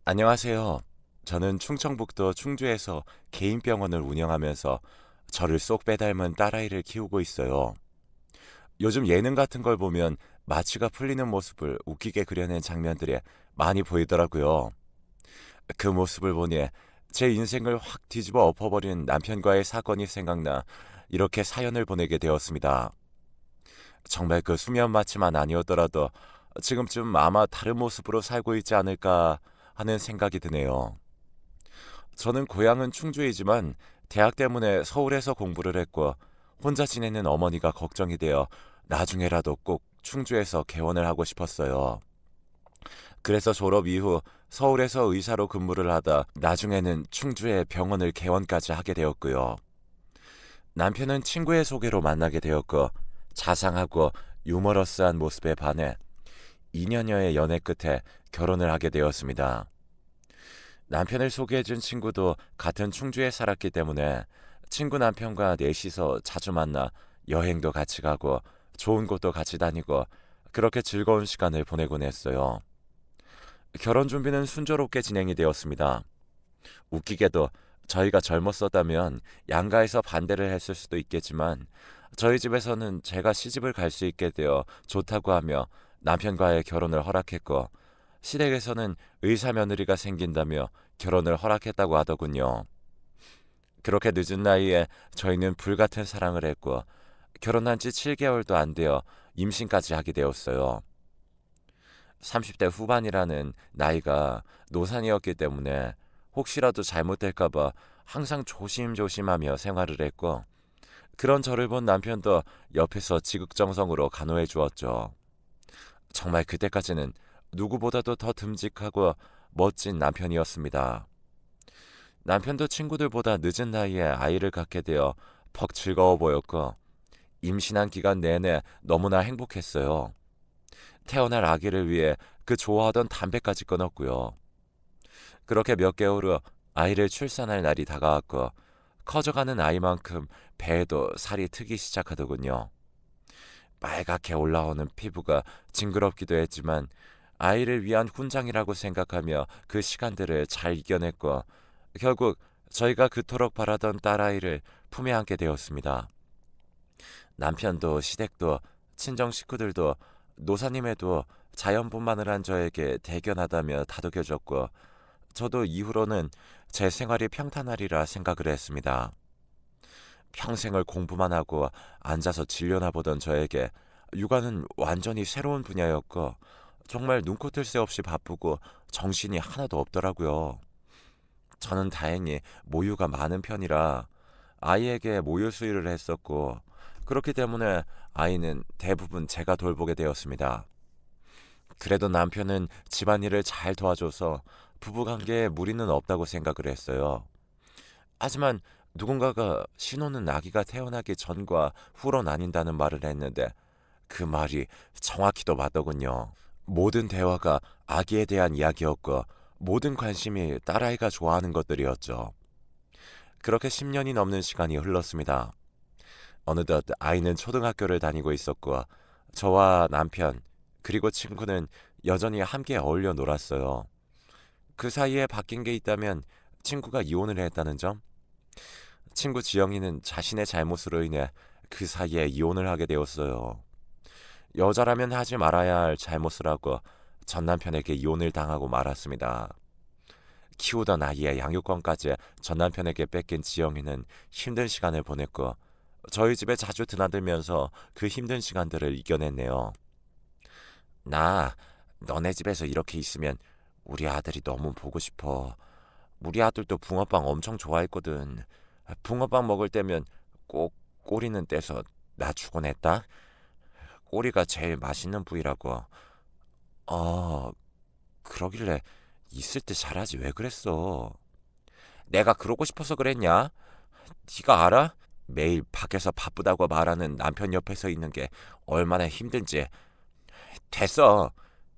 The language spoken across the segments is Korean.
안녕하세요. 저는 충청북도 충주에서 개인 병원을 운영하면서 저를 쏙 빼닮은 딸아이를 키우고 있어요. 요즘 예능 같은 걸 보면 마취가 풀리는 모습을 웃기게 그려낸 장면들이 많이 보이더라고요. 그 모습을 보니 제 인생을 확 뒤집어 엎어버린 남편과의 사건이 생각나 이렇게 사연을 보내게 되었습니다. 정말 그 수면 마취만 아니었더라도 지금쯤 아마 다른 모습으로 살고 있지 않을까 하는 생각이 드네요. 저는 고향은 충주이지만 대학 때문에 서울에서 공부를 했고 혼자 지내는 어머니가 걱정이 되어 나중에라도 꼭 충주에서 개원을 하고 싶었어요. 그래서 졸업 이후 서울에서 의사로 근무를 하다 나중에는 충주에 병원을 개원까지 하게 되었고요. 남편은 친구의 소개로 만나게 되었고 자상하고 유머러스한 모습에 반해 2년여의 연애 끝에 결혼을 하게 되었습니다. 남편을 소개해준 친구도 같은 충주에 살았기 때문에 친구 남편과 넷이서 자주 만나 여행도 같이 가고 좋은 곳도 같이 다니고 그렇게 즐거운 시간을 보내곤 했어요. 결혼 준비는 순조롭게 진행이 되었습니다. 웃기게도 저희가 젊었었다면 양가에서 반대를 했을 수도 있겠지만 저희 집에서는 제가 시집을 갈 수 있게 되어 좋다고 하며 남편과의 결혼을 허락했고 시댁에서는 의사 며느리가 생긴다며 결혼을 허락했다고 하더군요. 그렇게 늦은 나이에 저희는 불같은 사랑을 했고 결혼한 지 7개월도 안 되어 임신까지 하게 되었어요. 30대 후반이라는 나이가 노산이었기 때문에 혹시라도 잘못될까봐 항상 조심조심하며 생활을 했고 그런 저를 본 남편도 옆에서 지극정성으로 간호해 주었죠. 정말 그때까지는 누구보다도 더 듬직하고 멋진 남편이었습니다. 남편도 친구들보다 늦은 나이에 아이를 갖게 되어 퍽 즐거워 보였고 임신한 기간 내내 너무나 행복했어요. 태어날 아기를 위해 그 좋아하던 담배까지 끊었고요. 그렇게 몇 개월 후 아이를 출산할 날이 다가왔고 커져가는 아이만큼 배에도 살이 트기 시작하더군요. 빨갛게 올라오는 피부가 징그럽기도 했지만 아이를 위한 훈장이라고 생각하며 그 시간들을 잘 이겨냈고 결국 저희가 그토록 바라던 딸아이를 품에 안게 되었습니다. 남편도 시댁도 친정 식구들도 노사님에도 자연분만을 한 저에게 대견하다며 다독여줬고 저도 이후로는 제 생활이 평탄하리라 생각을 했습니다. 평생을 공부만 하고 앉아서 진료나 보던 저에게 육아는 완전히 새로운 분야였고 정말 눈코 뜰 새 없이 바쁘고 정신이 하나도 없더라고요. 저는 다행히 모유가 많은 편이라 아이에게 모유 수유를 했었고 그렇기 때문에 아이는 대부분 제가 돌보게 되었습니다. 그래도 남편은 집안일을 잘 도와줘서 부부관계에 무리는 없다고 생각을 했어요. 하지만 누군가가 신혼은 아기가 태어나기 전과 후로 나뉜다는 말을 했는데 그 말이 정확히도 맞더군요. 모든 대화가 아기에 대한 이야기였고 모든 관심이 딸아이가 좋아하는 것들이었죠. 그렇게 10년이 넘는 시간이 흘렀습니다. 어느덧 아이는 초등학교를 다니고 있었고 저와 남편 그리고 친구는 여전히 함께 어울려 놀았어요. 그 사이에 바뀐 게 있다면 친구가 이혼을 했다는 점? 친구 지영이는 자신의 잘못으로 인해 그 사이에 이혼을 하게 되었어요. 여자라면 하지 말아야 할 잘못을 하고 전 남편에게 이혼을 당하고 말았습니다. 키우던 아이의 양육권까지 전 남편에게 뺏긴 지영이는 힘든 시간을 보냈고 저희 집에 자주 드나들면서 그 힘든 시간들을 이겨냈네요. 나 너네 집에서 이렇게 있으면 우리 아들이 너무 보고 싶어. 우리 아들도 붕어빵 엄청 좋아했거든. 붕어빵 먹을 때면 꼭 꼬리는 떼서 나 주곤 했다. 꼬리가 제일 맛있는 부위라고. 어, 그러길래 있을 때 잘하지 왜 그랬어? 내가 그러고 싶어서 그랬냐? 네가 알아? 매일 밖에서 바쁘다고 말하는 남편 옆에서 있는 게 얼마나 힘든지. 됐어.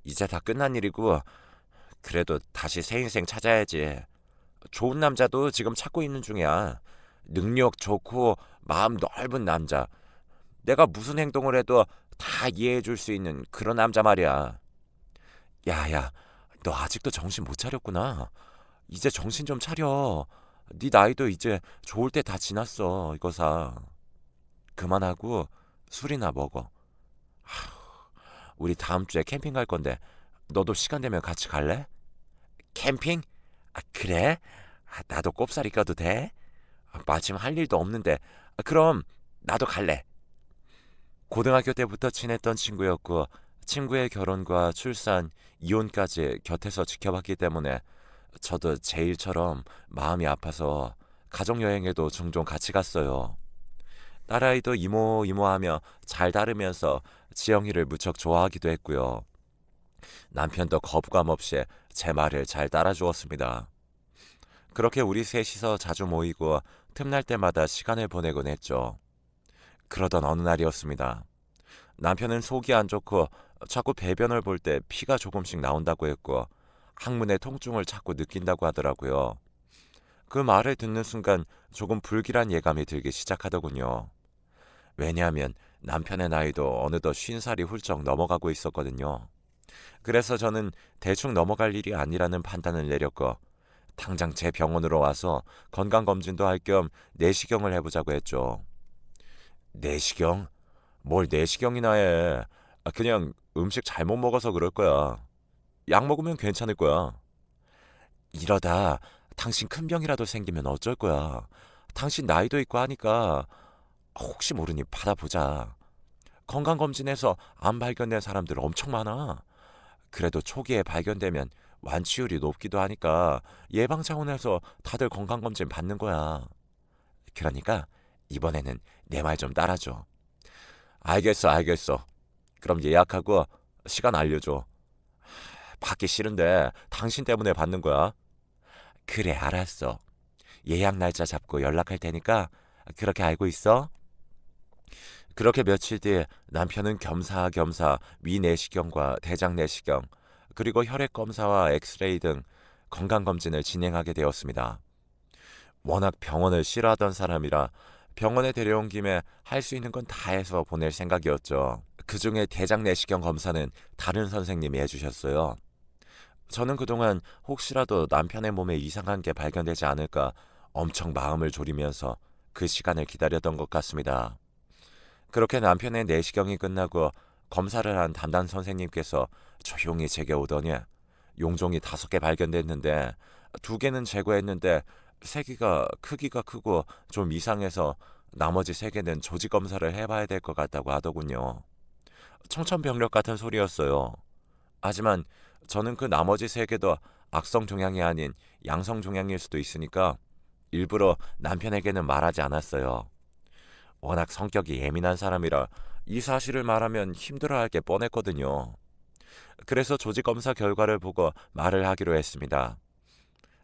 이제 다 끝난 일이고 그래도 다시 새 인생 찾아야지. 좋은 남자도 지금 찾고 있는 중이야. 능력 좋고 마음 넓은 남자. 내가 무슨 행동을 해도 다 이해해 줄 수 있는 그런 남자 말이야. 야야, 너 아직도 정신 못 차렸구나. 이제 정신 좀 차려. 네 나이도 이제 좋을 때 다 지났어. 이거 사. 그만하고 술이나 먹어. 우리 다음 주에 캠핑 갈 건데 너도 시간 되면 같이 갈래? 캠핑? 그래? 나도 꼽사리 껴도 돼? 마침 할 일도 없는데. 그럼 나도 갈래. 고등학교 때부터 친했던 친구였고 친구의 결혼과 출산, 이혼까지 곁에서 지켜봤기 때문에 저도 제 일처럼 마음이 아파서 가족여행에도 종종 같이 갔어요. 딸아이도 이모 이모하며 잘 다르면서 지영이를 무척 좋아하기도 했고요. 남편도 거부감 없이 제 말을 잘 따라주었습니다. 그렇게 우리 셋이서 자주 모이고 틈날 때마다 시간을 보내곤 했죠. 그러던 어느 날이었습니다. 남편은 속이 안 좋고 자꾸 배변을 볼 때 피가 조금씩 나온다고 했고 항문에 통증을 자꾸 느낀다고 하더라고요. 그 말을 듣는 순간 조금 불길한 예감이 들기 시작하더군요. 왜냐하면 남편의 나이도 어느덧 50살이 훌쩍 넘어가고 있었거든요. 그래서 저는 대충 넘어갈 일이 아니라는 판단을 내렸고 당장 제 병원으로 와서 건강검진도 할 겸 내시경을 해보자고 했죠. 내시경? 뭘 내시경이나 해. 그냥 음식 잘못 먹어서 그럴 거야. 약 먹으면 괜찮을 거야. 이러다 당신 큰 병이라도 생기면 어쩔 거야. 당신 나이도 있고 하니까 혹시 모르니 받아보자. 건강검진에서 암 발견된 사람들 엄청 많아. 그래도 초기에 발견되면 완치율이 높기도 하니까 예방 차원에서 다들 건강검진 받는 거야. 그러니까 이번에는 내 말 좀 따라줘. 알겠어, 알겠어. 그럼 예약하고 시간 알려줘. 받기 싫은데 당신 때문에 받는 거야. 그래, 알았어. 예약 날짜 잡고 연락할 테니까 그렇게 알고 있어? 그렇게 며칠 뒤에 남편은 겸사겸사 위내시경과 대장내시경 그리고 혈액검사와 엑스레이 등 건강검진을 진행하게 되었습니다. 워낙 병원을 싫어하던 사람이라 병원에 데려온 김에 할 수 있는 건 다 해서 보낼 생각이었죠. 그중에 대장내시경 검사는 다른 선생님이 해주셨어요. 저는 그동안 혹시라도 남편의 몸에 이상한 게 발견되지 않을까 엄청 마음을 졸이면서 그 시간을 기다렸던 것 같습니다. 그렇게 남편의 내시경이 끝나고 검사를 한 담당 선생님께서 조용히 제게 오더니 용종이 5개 발견됐는데 2개는 제거했는데 3개가 크기가 크고 좀 이상해서 나머지 3개는 조직 검사를 해봐야 될 것 같다고 하더군요. 청천벽력 같은 소리였어요. 하지만 저는 그 나머지 3개도 악성 종양이 아닌 양성 종양일 수도 있으니까 일부러 남편에게는 말하지 않았어요. 워낙 성격이 예민한 사람이라 이 사실을 말하면 힘들어할 게 뻔했거든요. 그래서 조직검사 결과를 보고 말을 하기로 했습니다.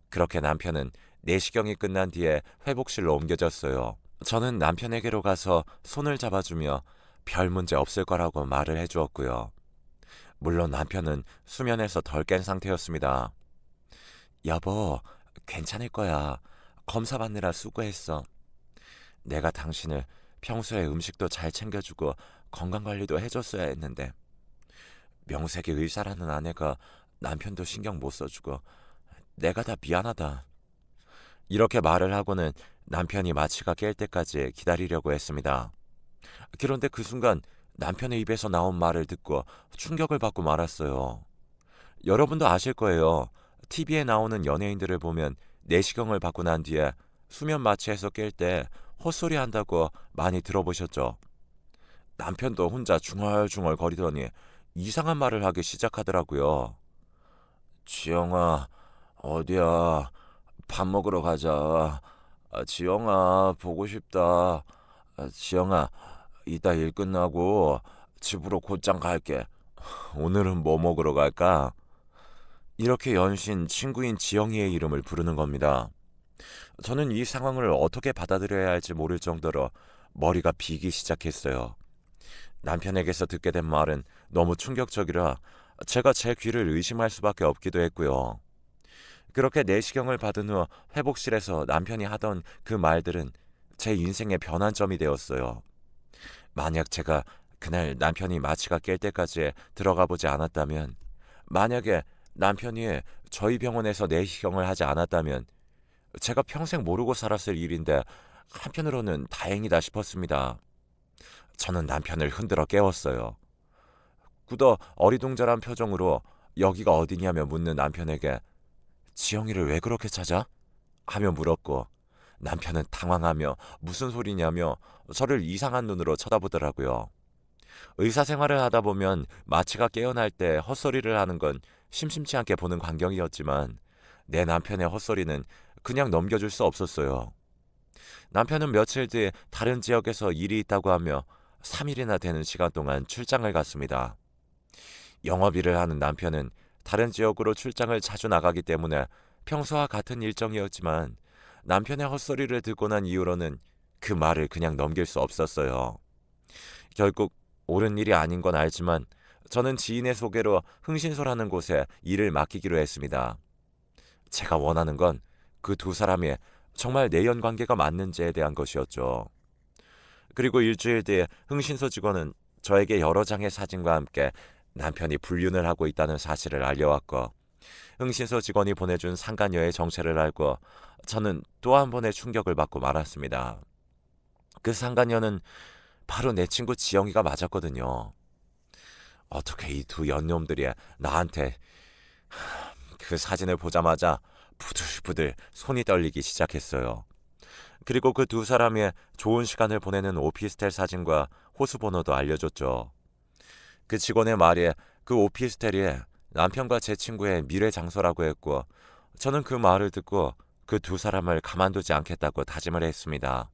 그렇게 남편은 내시경이 끝난 뒤에 회복실로 옮겨졌어요. 저는 남편에게로 가서 손을 잡아주며 별 문제 없을 거라고 말을 해주었고요. 물론 남편은 수면에서 덜 깬 상태였습니다. 여보, 괜찮을 거야. 검사 받느라 수고했어. 내가 당신을 평소에 음식도 잘 챙겨주고 건강관리도 해줬어야 했는데 명색이 의사라는 아내가 남편도 신경 못 써주고 내가 다 미안하다. 이렇게 말을 하고는 남편이 마취가 깰 때까지 기다리려고 했습니다. 그런데 그 순간 남편의 입에서 나온 말을 듣고 충격을 받고 말았어요. 여러분도 아실 거예요. TV에 나오는 연예인들을 보면 내시경을 받고 난 뒤에 수면 마취해서 깰 때 헛소리 한다고 많이 들어보셨죠? 남편도 혼자 중얼중얼 거리더니 이상한 말을 하기 시작하더라고요. 지영아, 어디야? 밥 먹으러 가자. 지영아, 보고 싶다. 지영아, 이따 일 끝나고 집으로 곧장 갈게. 오늘은 뭐 먹으러 갈까? 이렇게 연신 친구인 지영이의 이름을 부르는 겁니다. 저는 이 상황을 어떻게 받아들여야 할지 모를 정도로 머리가 비기 시작했어요. 남편에게서 듣게 된 말은 너무 충격적이라 제가 제 귀를 의심할 수밖에 없기도 했고요. 그렇게 내시경을 받은 후 회복실에서 남편이 하던 그 말들은 제 인생의 변환점이 되었어요. 만약 제가 그날 남편이 마취가 깰 때까지 들어가 보지 않았다면, 만약에 남편이 저희 병원에서 내시경을 하지 않았다면 제가 평생 모르고 살았을 일인데 한편으로는 다행이다 싶었습니다. 저는 남편을 흔들어 깨웠어요. 굳어 어리둥절한 표정으로 여기가 어디냐며 묻는 남편에게 지영이를 왜 그렇게 찾아? 하며 물었고 남편은 당황하며 무슨 소리냐며 저를 이상한 눈으로 쳐다보더라고요. 의사 생활을 하다 보면 마취가 깨어날 때 헛소리를 하는 건 심심치 않게 보는 광경이었지만 내 남편의 헛소리는 그냥 넘겨줄 수 없었어요. 남편은 며칠 뒤 다른 지역에서 일이 있다고 하며 3일이나 되는 시간 동안 출장을 갔습니다. 영업일을 하는 남편은 다른 지역으로 출장을 자주 나가기 때문에 평소와 같은 일정이었지만 남편의 헛소리를 듣고 난 이후로는 그 말을 그냥 넘길 수 없었어요. 결국 옳은 일이 아닌 건 알지만 저는 지인의 소개로 흥신소라는 곳에 일을 맡기기로 했습니다. 제가 원하는 건 그 두 사람이 정말 내연 관계가 맞는지에 대한 것이었죠. 그리고 일주일 뒤에 흥신소 직원은 저에게 여러 장의 사진과 함께 남편이 불륜을 하고 있다는 사실을 알려왔고 흥신소 직원이 보내준 상간녀의 정체를 알고 저는 또 한 번의 충격을 받고 말았습니다. 그 상간녀는 바로 내 친구 지영이가 맞았거든요. 어떻게 이 두 연놈들이 나한테 그 사진을 보자마자 부들부들 손이 떨리기 시작했어요. 그리고 그 두 사람이 좋은 시간을 보내는 오피스텔 사진과 호수 번호도 알려줬죠. 그 직원의 말이 그 오피스텔이 남편과 제 친구의 미래 장소라고 했고 저는 그 말을 듣고 그 두 사람을 가만두지 않겠다고 다짐을 했습니다.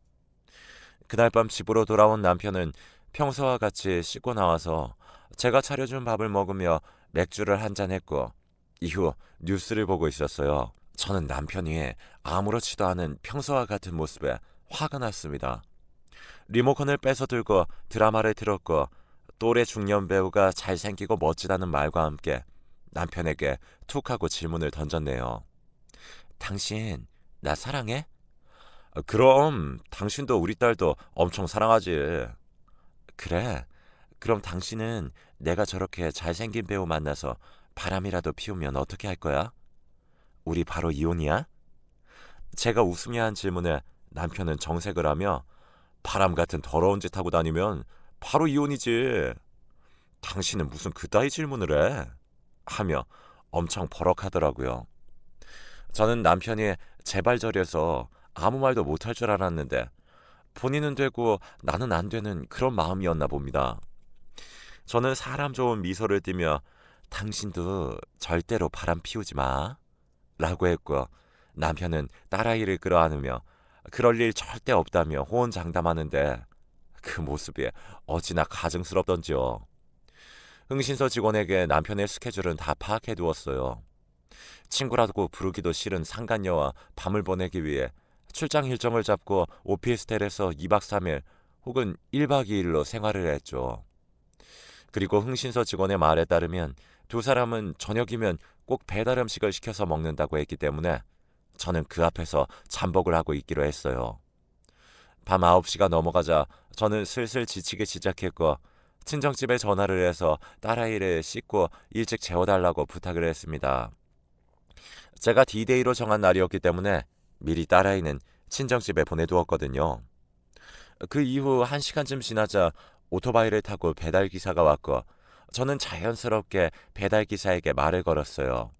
그날 밤 집으로 돌아온 남편은 평소와 같이 씻고 나와서 제가 차려준 밥을 먹으며 맥주를 한잔 했고 이후 뉴스를 보고 있었어요. 저는 남편이 아무렇지도 않은 평소와 같은 모습에 화가 났습니다. 리모컨을 뺏어 들고 드라마를 틀었고 또래 중년 배우가 잘생기고 멋지다는 말과 함께 남편에게 툭 하고 질문을 던졌네요. 당신 나 사랑해? 그럼 당신도 우리 딸도 엄청 사랑하지. 그래? 그럼 당신은 내가 저렇게 잘생긴 배우 만나서 바람이라도 피우면 어떻게 할 거야? 우리 바로 이혼이야? 제가 웃으며 한 질문에 남편은 정색을 하며 바람 같은 더러운 짓 하고 다니면 바로 이혼이지. 당신은 무슨 그따위 질문을 해? 하며 엄청 버럭하더라고요. 저는 남편이 재발절해서 아무 말도 못할 줄 알았는데 본인은 되고 나는 안 되는 그런 마음이었나 봅니다. 저는 사람 좋은 미소를 띠며 당신도 절대로 바람 피우지 마 라고 했고 남편은 딸아이를 끌어안으며 그럴 일 절대 없다며 호언장담하는데 그 모습이 어찌나 가증스럽던지요. 흥신소 직원에게 남편의 스케줄은 다 파악해 두었어요. 친구라고 부르기도 싫은 상간녀와 밤을 보내기 위해 출장 일정을 잡고 오피스텔에서 2박 3일 혹은 1박 2일로 생활을 했죠. 그리고 흥신소 직원의 말에 따르면 두 사람은 저녁이면 꼭 배달 음식을 시켜서 먹는다고 했기 때문에 저는 그 앞에서 잠복을 하고 있기로 했어요. 밤 9시가 넘어가자 저는 슬슬 지치기 시작했고 친정집에 전화를 해서 딸아이를 씻고 일찍 재워달라고 부탁을 했습니다. 제가 D-Day로 정한 날이었기 때문에 미리 딸아이는 친정집에 보내두었거든요. 그 이후 1시간쯤 지나자 오토바이를 타고 배달기사가 왔고 저는 자연스럽게 배달기사에게 말을 걸었어요.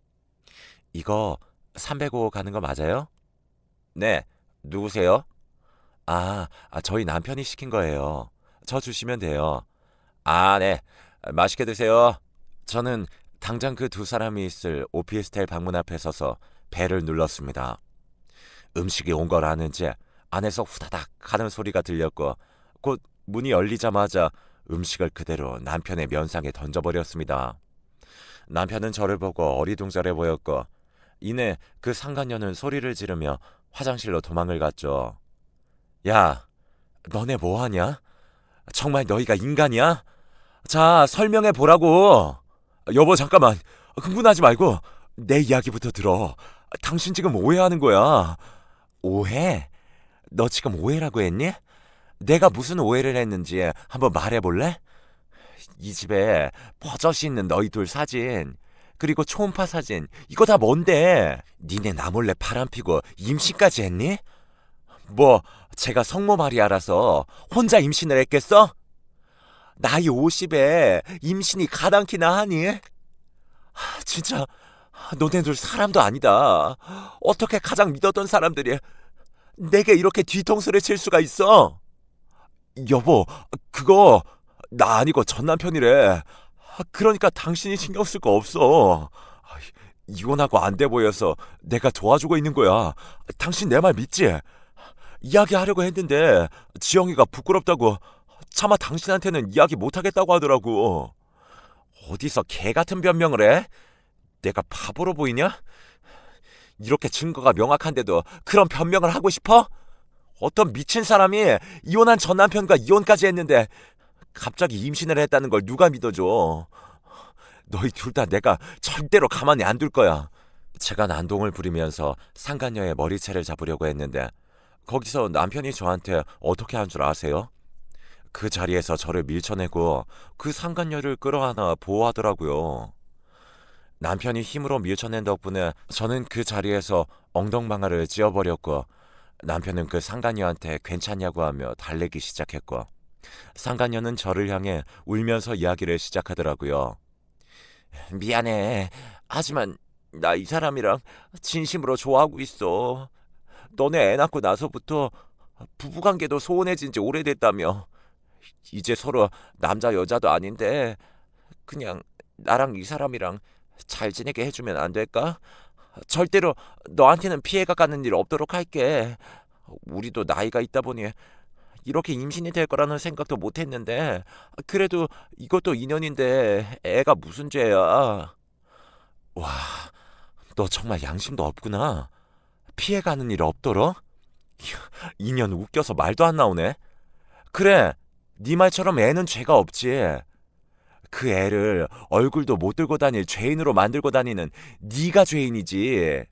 이거 305 가는 거 맞아요? 네, 누구세요? 저희 남편이 시킨 거예요. 저 주시면 돼요. 아, 네. 맛있게 드세요. 저는 당장 그 두 사람이 있을 오피스텔 방문 앞에 서서 벨을 눌렀습니다. 음식이 온 걸 아는지 안에서 후다닥 하는 소리가 들렸고 곧 문이 열리자마자 음식을 그대로 남편의 면상에 던져버렸습니다. 남편은 저를 보고 어리둥절해 보였고 이내 그 상간녀는 소리를 지르며 화장실로 도망을 갔죠. 야, 너네 뭐하냐? 정말 너희가 인간이야? 자, 설명해 보라고. 여보, 잠깐만. 흥분하지 말고 내 이야기부터 들어. 당신 지금 오해하는 거야. 오해? 너 지금 오해라고 했니? 내가 무슨 오해를 했는지 한번 말해볼래? 이 집에 버젓이 있는 너희 둘 사진. 그리고 초음파 사진, 이거 다 뭔데? 니네 나 몰래 바람 피고 임신까지 했니? 뭐 제가 성모 마리아라서 혼자 임신을 했겠어? 나이 50에 임신이 가당키나 하니? 진짜 너네들 사람도 아니다. 어떻게 가장 믿었던 사람들이 내게 이렇게 뒤통수를 칠 수가 있어? 여보, 그거 나 아니고 전 남편이래. 그러니까 당신이 신경 쓸 거 없어. 이혼하고 안 돼 보여서 내가 도와주고 있는 거야. 당신 내 말 믿지? 이야기하려고 했는데 지영이가 부끄럽다고 차마 당신한테는 이야기 못하겠다고 하더라고. 어디서 개 같은 변명을 해? 내가 바보로 보이냐? 이렇게 증거가 명확한데도 그런 변명을 하고 싶어? 어떤 미친 사람이 이혼한 전 남편과 이혼까지 했는데 갑자기 임신을 했다는 걸 누가 믿어줘? 너희 둘 다 내가 절대로 가만히 안 둘 거야. 제가 난동을 부리면서 상간녀의 머리채를 잡으려고 했는데 거기서 남편이 저한테 어떻게 한 줄 아세요? 그 자리에서 저를 밀쳐내고 그 상간녀를 끌어안아 보호하더라고요. 남편이 힘으로 밀쳐낸 덕분에 저는 그 자리에서 엉덩방아를 찧어버렸고 남편은 그 상간녀한테 괜찮냐고 하며 달래기 시작했고 상간녀는 저를 향해 울면서 이야기를 시작하더라고요. 미안해. 하지만 나 이 사람이랑 진심으로 좋아하고 있어. 너네 애 낳고 나서부터 부부관계도 소원해진 지 오래됐다며. 이제 서로 남자 여자도 아닌데 그냥 나랑 이 사람이랑 잘 지내게 해주면 안 될까? 절대로 너한테는 피해가 가는 일 없도록 할게. 우리도 나이가 있다 보니 이렇게 임신이 될 거라는 생각도 못 했는데 그래도 이것도 인연인데 애가 무슨 죄야. 와, 너 정말 양심도 없구나. 피해가는 일 없도록? 인연 웃겨서 말도 안 나오네. 그래, 네 말처럼 애는 죄가 없지. 그 애를 얼굴도 못 들고 다닐 죄인으로 만들고 다니는 네가 죄인이지.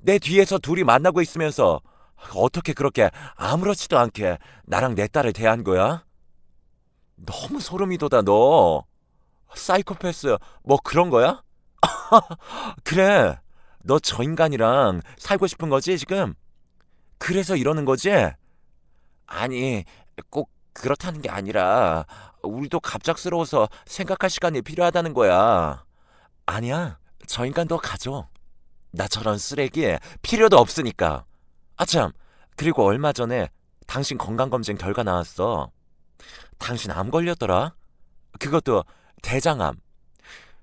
내 뒤에서 둘이 만나고 있으면서 어떻게 그렇게 아무렇지도 않게 나랑 내 딸을 대한 거야? 너무 소름이 돋아 너. 사이코패스 뭐 그런 거야? 그래, 너 저 인간이랑 살고 싶은 거지 지금? 그래서 이러는 거지? 아니, 꼭 그렇다는 게 아니라 우리도 갑작스러워서 생각할 시간이 필요하다는 거야. 아니야, 저 인간 너 가져. 나 저런 쓰레기 필요도 없으니까. 아참, 그리고 얼마 전에 당신 건강검진 결과 나왔어. 당신 암 걸렸더라. 그것도 대장암.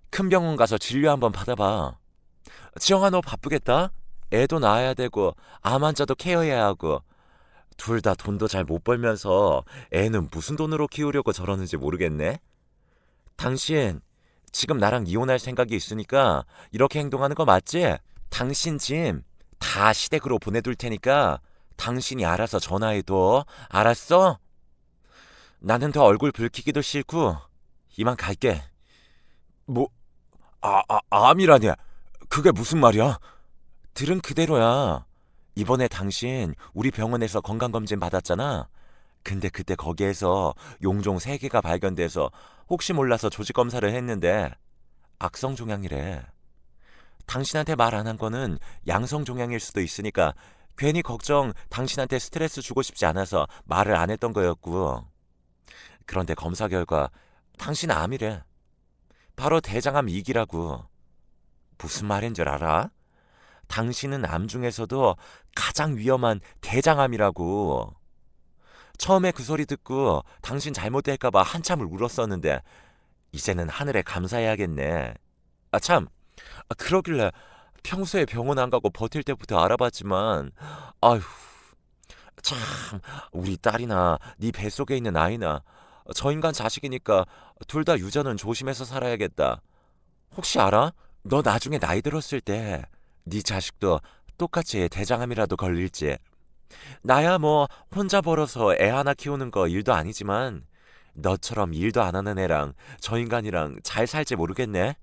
큰 병원 가서 진료 한번 받아봐. 지영아, 너 바쁘겠다? 애도 낳아야 되고 암 환자도 케어해야 하고 둘 다 돈도 잘 못 벌면서 애는 무슨 돈으로 키우려고 저러는지 모르겠네. 당신 지금 나랑 이혼할 생각이 있으니까 이렇게 행동하는 거 맞지? 당신 짐 다 시댁으로 보내둘 테니까 당신이 알아서 전화해둬. 알았어? 나는 더 얼굴 붉히기도 싫고 이만 갈게. 뭐, 암이라니. 그게 무슨 말이야? 들은 그대로야. 이번에 당신 우리 병원에서 건강검진 받았잖아. 근데 그때 거기에서 용종 3개가 발견돼서 혹시 몰라서 조직검사를 했는데 악성 종양이래. 당신한테 말 안 한 거는 양성 종양일 수도 있으니까 괜히 걱정 당신한테 스트레스 주고 싶지 않아서 말을 안 했던 거였고. 그런데 검사 결과 당신 암이래. 바로 대장암 2기라고. 무슨 말인 줄 알아? 당신은 암 중에서도 가장 위험한 대장암이라고. 처음에 그 소리 듣고 당신 잘못될까봐 한참을 울었었는데 이제는 하늘에 감사해야겠네. 참, 그러길래 평소에 병원 안 가고 버틸 때부터 알아봤지만 아휴, 참, 우리 딸이나 네 뱃속에 있는 아이나 저 인간 자식이니까 둘 다 유전은 조심해서 살아야겠다. 혹시 알아? 너 나중에 나이 들었을 때 네 자식도 똑같이 대장암이라도 걸릴지. 나야 뭐 혼자 벌어서 애 하나 키우는 거 일도 아니지만 너처럼 일도 안 하는 애랑 저 인간이랑 잘 살지 모르겠네.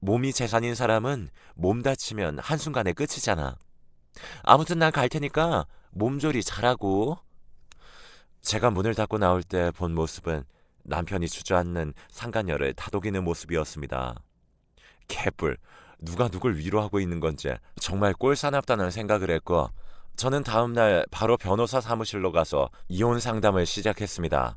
몸이 재산인 사람은 몸 다치면 한순간에 끝이잖아. 아무튼 난 갈 테니까 몸조리 잘하고. 제가 문을 닫고 나올 때 본 모습은 남편이 주저앉는 상간녀를 다독이는 모습이었습니다. 개뿔. 누가 누굴 위로하고 있는 건지 정말 꼴사납다는 생각을 했고, 저는 다음날 바로 변호사 사무실로 가서 이혼 상담을 시작했습니다.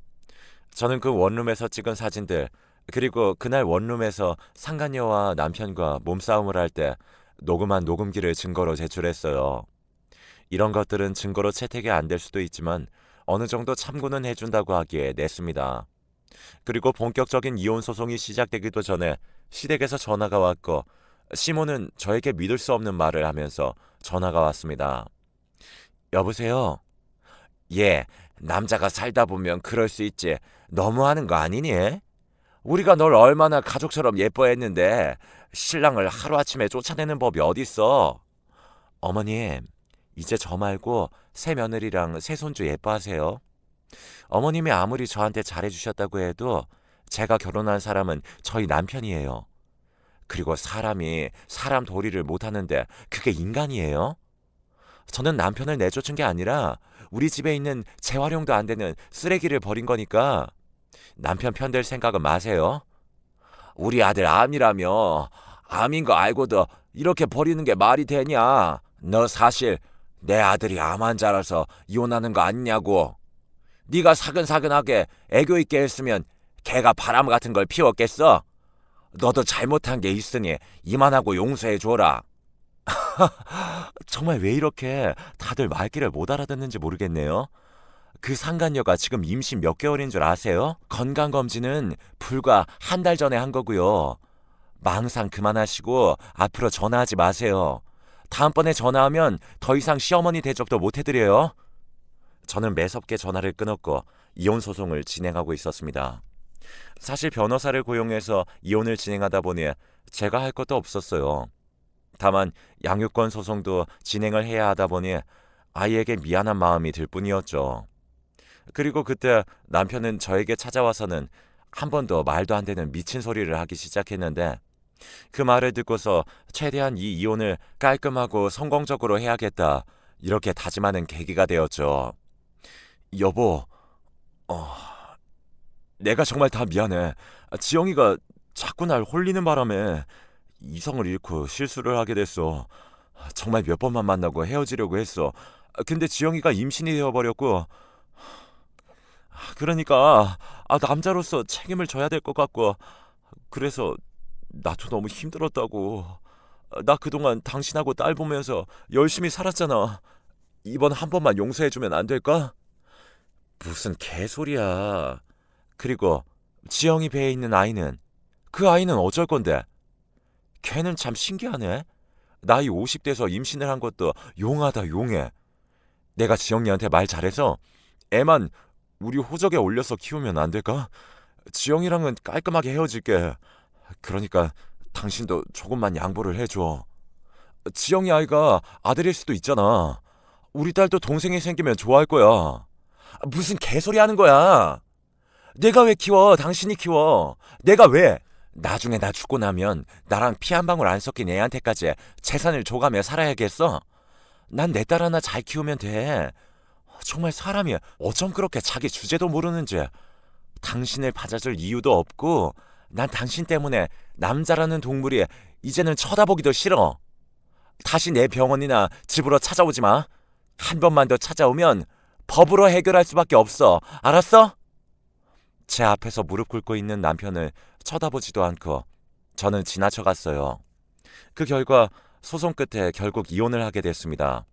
저는 그 원룸에서 찍은 사진들, 그리고 그날 원룸에서 상간녀와 남편과 몸싸움을 할 때 녹음한 녹음기를 증거로 제출했어요. 이런 것들은 증거로 채택이 안 될 수도 있지만 어느 정도 참고는 해준다고 하기에 냈습니다. 그리고 본격적인 이혼 소송이 시작되기도 전에 시댁에서 전화가 왔고, 시모는 저에게 믿을 수 없는 말을 하면서 전화가 왔습니다. 여보세요? 예, 남자가 살다 보면 그럴 수 있지. 너무하는 거 아니니? 우리가 널 얼마나 가족처럼 예뻐했는데 신랑을 하루아침에 쫓아내는 법이 어딨어? 어머님, 이제 저 말고 새 며느리랑 새 손주 예뻐하세요. 어머님이 아무리 저한테 잘해주셨다고 해도 제가 결혼한 사람은 저희 남편이에요. 그리고 사람이 사람 도리를 못하는데 그게 인간이에요? 저는 남편을 내쫓은 게 아니라 우리 집에 있는 재활용도 안 되는 쓰레기를 버린 거니까 남편 편들 생각은 마세요. 우리 아들 암이라며. 암인 거 알고도 이렇게 버리는 게 말이 되냐? 너 사실 내 아들이 암 환자라서 이혼하는 거 아니냐고. 네가 사근사근하게 애교 있게 했으면 걔가 바람 같은 걸 피웠겠어? 너도 잘못한 게 있으니 이만하고 용서해 줘라. 정말 왜 이렇게 다들 말귀를 못 알아듣는지 모르겠네요. 그 상간녀가 지금 임신 몇 개월인 줄 아세요? 건강검진은 불과 한 달 전에 한 거고요. 망상 그만하시고 앞으로 전화하지 마세요. 다음번에 전화하면 더 이상 시어머니 대접도 못 해드려요. 저는 매섭게 전화를 끊었고 이혼 소송을 진행하고 있었습니다. 사실 변호사를 고용해서 이혼을 진행하다 보니 제가 할 것도 없었어요. 다만 양육권 소송도 진행을 해야 하다 보니 아이에게 미안한 마음이 들 뿐이었죠. 그리고 그때 남편은 저에게 찾아와서는 한 번 더 말도 안 되는 미친 소리를 하기 시작했는데, 그 말을 듣고서 최대한 이 이혼을 깔끔하고 성공적으로 해야겠다, 이렇게 다짐하는 계기가 되었죠. 여보, 내가 정말 다 미안해. 지영이가 자꾸 날 홀리는 바람에 이성을 잃고 실수를 하게 됐어. 정말 몇 번만 만나고 헤어지려고 했어. 근데 지영이가 임신이 되어버렸고, 그러니까 남자로서 책임을 져야 될 것 같고, 그래서 나도 너무 힘들었다고. 나 그동안 당신하고 딸 보면서 열심히 살았잖아. 이번 한 번만 용서해주면 안 될까? 무슨 개소리야. 그리고 지영이 배에 있는 아이는, 그 아이는 어쩔 건데? 걔는 참 신기하네. 나이 50대에서 임신을 한 것도 용하다 용해. 내가 지영이한테 말 잘해서 애만 우리 호적에 올려서 키우면 안 될까? 지영이랑은 깔끔하게 헤어질게. 그러니까 당신도 조금만 양보를 해줘. 지영이 아이가 아들일 수도 있잖아. 우리 딸도 동생이 생기면 좋아할 거야. 무슨 개소리 하는 거야. 내가 왜 키워? 당신이 키워. 내가 왜? 나중에 나 죽고 나면 나랑 피 한 방울 안 섞인 애한테까지 재산을 줘가며 살아야겠어? 난 내 딸 하나 잘 키우면 돼. 정말 사람이 어쩜 그렇게 자기 주제도 모르는지. 당신을 받아줄 이유도 없고, 난 당신 때문에 남자라는 동물이 이제는 쳐다보기도 싫어. 다시 내 병원이나 집으로 찾아오지 마. 한 번만 더 찾아오면 법으로 해결할 수밖에 없어. 알았어? 제 앞에서 무릎 꿇고 있는 남편을 쳐다보지도 않고 저는 지나쳐갔어요. 그 결과 소송 끝에 결국 이혼을 하게 됐습니다.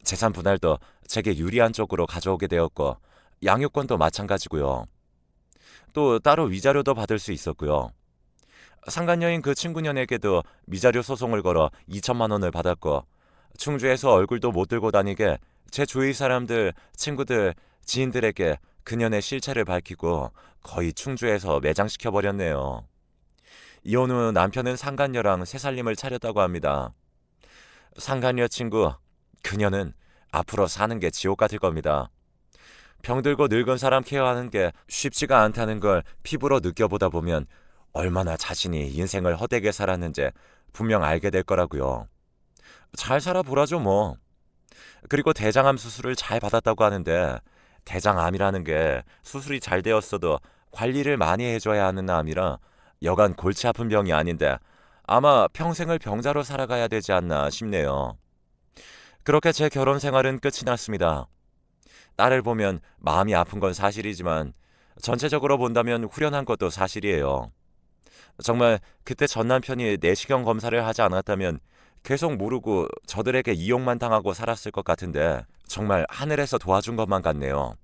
재산 분할도 제게 유리한 쪽으로 가져오게 되었고, 양육권도 마찬가지고요. 또 따로 위자료도 받을 수 있었고요. 상간녀인 그 친구년에게도 미자료 소송을 걸어 2천만 원을 받았고, 충주에서 얼굴도 못 들고 다니게 제 주위 사람들, 친구들, 지인들에게 그년의 실체를 밝히고 거의 충주에서 매장시켜버렸네요. 이혼 후 남편은 상간녀랑 새 살림을 차렸다고 합니다. 상간녀 친구, 그녀는 앞으로 사는 게 지옥 같을 겁니다. 병들고 늙은 사람 케어하는 게 쉽지가 않다는 걸 피부로 느껴보다 보면 얼마나 자신이 인생을 헛되게 살았는지 분명 알게 될 거라고요. 잘 살아보라죠 뭐. 그리고 대장암 수술을 잘 받았다고 하는데, 대장암이라는 게 수술이 잘 되었어도 관리를 많이 해줘야 하는 암이라 여간 골치 아픈 병이 아닌데 아마 평생을 병자로 살아가야 되지 않나 싶네요. 그렇게 제 결혼 생활은 끝이 났습니다. 딸을 보면 마음이 아픈 건 사실이지만 전체적으로 본다면 후련한 것도 사실이에요. 정말 그때 전 남편이 내시경 검사를 하지 않았다면 계속 모르고 저들에게 이용만 당하고 살았을 것 같은데 정말 하늘에서 도와준 것만 같네요.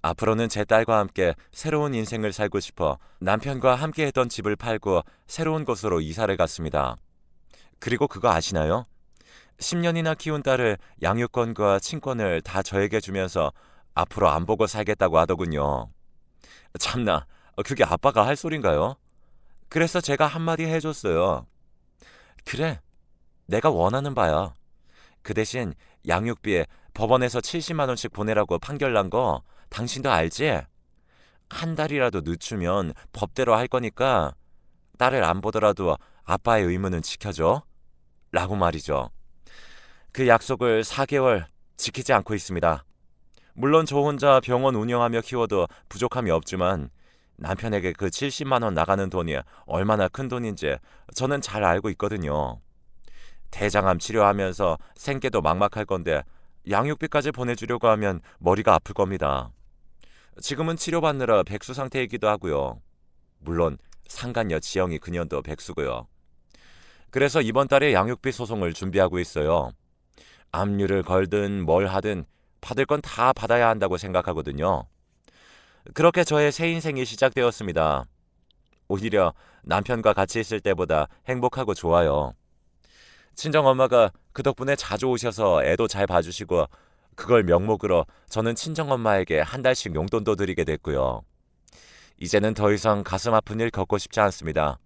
앞으로는 제 딸과 함께 새로운 인생을 살고 싶어 남편과 함께 했던 집을 팔고 새로운 곳으로 이사를 갔습니다. 그리고 그거 아시나요? 10년이나 키운 딸을 양육권과 친권을 다 저에게 주면서 앞으로 안 보고 살겠다고 하더군요. 참나, 그게 아빠가 할 소린가요? 그래서 제가 한마디 해줬어요. 그래, 내가 원하는 바야. 그 대신 양육비에 법원에서 70만 원씩 보내라고 판결 난 거 당신도 알지? 한 달이라도 늦추면 법대로 할 거니까 딸을 안 보더라도 아빠의 의무는 지켜줘. 라고 말이죠. 그 약속을 4개월 지키지 않고 있습니다. 물론 저 혼자 병원 운영하며 키워도 부족함이 없지만 남편에게 그 70만 원 나가는 돈이 얼마나 큰 돈인지 저는 잘 알고 있거든요. 대장암 치료하면서 생계도 막막할 건데 양육비까지 보내주려고 하면 머리가 아플 겁니다. 지금은 치료받느라 백수 상태이기도 하고요. 물론 상간녀 지영이 그년도 백수고요. 그래서 이번 달에 양육비 소송을 준비하고 있어요. 압류를 걸든 뭘 하든 받을 건 다 받아야 한다고 생각하거든요. 그렇게 저의 새 인생이 시작되었습니다. 오히려 남편과 같이 있을 때보다 행복하고 좋아요. 친정엄마가 그 덕분에 자주 오셔서 애도 잘 봐주시고 그걸 명목으로 저는 친정엄마에게 한 달씩 용돈도 드리게 됐고요. 이제는 더 이상 가슴 아픈 일 겪고 싶지 않습니다.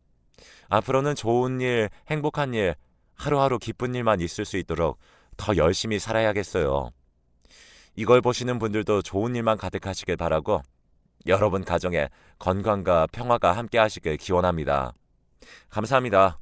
앞으로는 좋은 일, 행복한 일, 하루하루 기쁜 일만 있을 수 있도록 더 열심히 살아야겠어요. 이걸 보시는 분들도 좋은 일만 가득하시길 바라고 여러분 가정에 건강과 평화가 함께 하시길 기원합니다. 감사합니다.